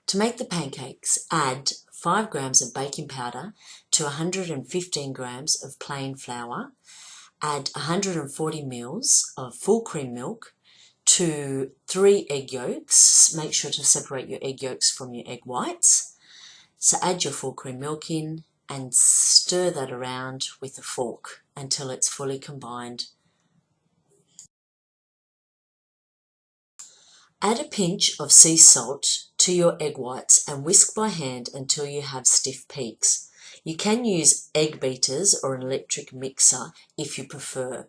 To make the pancakes, add 5 grams of baking powder to 115 grams of plain flour. Add 140 mils of full cream milk to 3 egg yolks. Make sure to separate your egg yolks from your egg whites. So add your full cream milk in and stir that around with a fork until it's fully combined. Add a pinch of sea salt to your egg whites and whisk by hand until you have stiff peaks. You can use egg beaters or an electric mixer if you prefer.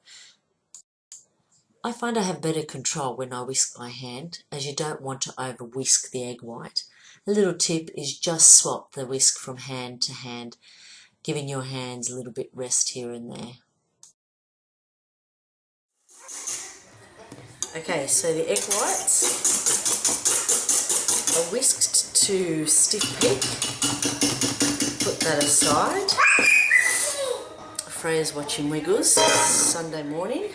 I find I have better control when I whisk by hand, as you don't want to over whisk the egg white. A little tip is just swap the whisk from hand to hand, giving your hands a little bit rest here and there. Okay, so the egg whites are whisked to stiff peak. Put that aside. Freya's watching Wiggles Sunday morning.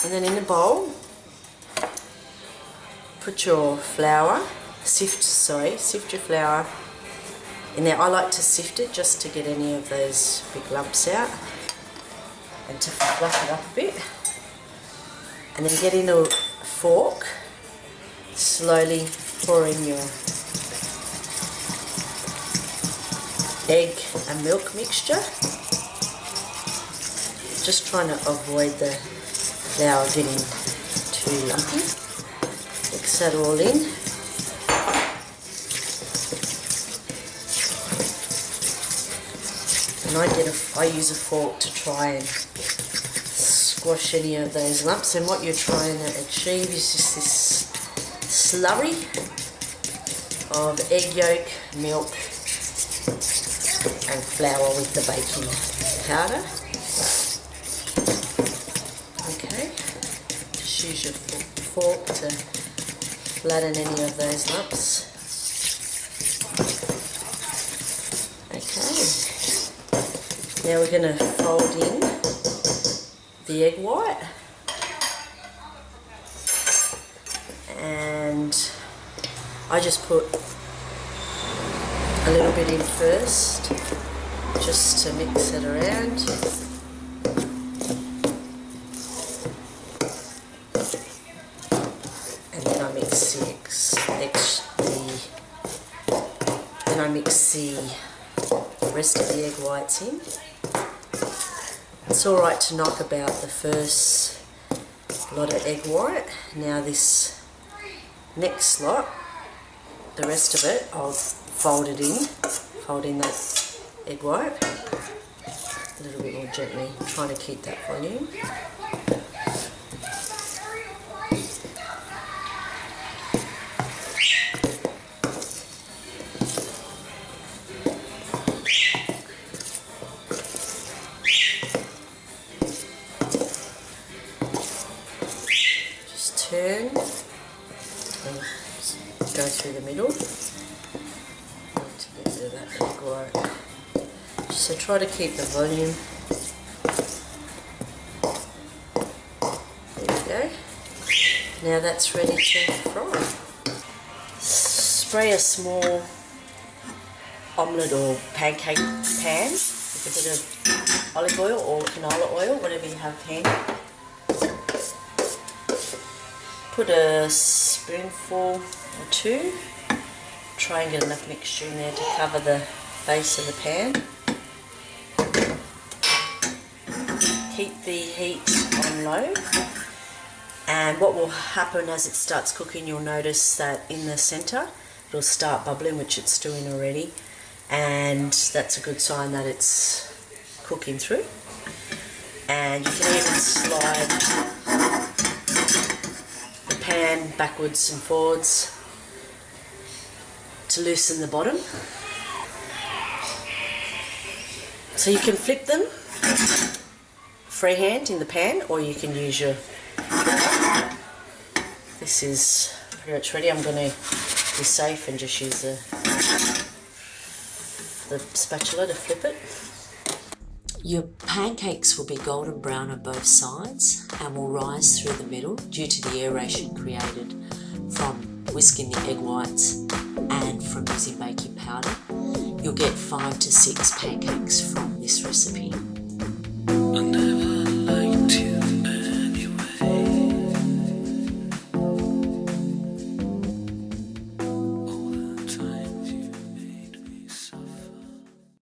And then in a bowl, put your flour, sift your flour in there. I like to sift it just to get any of those big lumps out and to fluff it up a bit. And then get in a fork, slowly pour in your egg and milk mixture. Just trying to avoid the flour getting too lumpy. Mix that all in. And I use a fork to try and squash any of those lumps, and what you're trying to achieve is just this slurry of egg yolk, milk and flour with the baking powder. Okay, just use your fork to flatten any of those lumps. Okay, now we're going to fold in the egg white, and I just put a little bit in first just to mix it around. And then I mix the rest of the egg whites in. It's alright to knock about the first lot of egg white. Now this next lot, the rest of it, I'll fold in that egg white a little bit more gently, trying to keep that volume. Turn and go through the middle to get rid of that egg white. So try to keep the volume. There we go. Now that's ready to fry. Spray a small omelette or pancake pan with a bit of olive oil or canola oil, whatever you have handy. Put a spoonful or two, try and get enough mixture in there to cover the base of the pan. Keep the heat on low, and what will happen as it starts cooking, you'll notice that in the centre it'll start bubbling, which it's doing already, and that's a good sign that it's cooking through. And you can even slide pan backwards and forwards to loosen the bottom. So you can flip them freehand in the pan, or you can use your, this is pretty much ready. I'm going to be safe and just use the spatula to flip it. Your pancakes will be golden brown on both sides and will rise through the middle due to the aeration created from whisking the egg whites and from using baking powder. You'll get 5 to 6 pancakes from this recipe.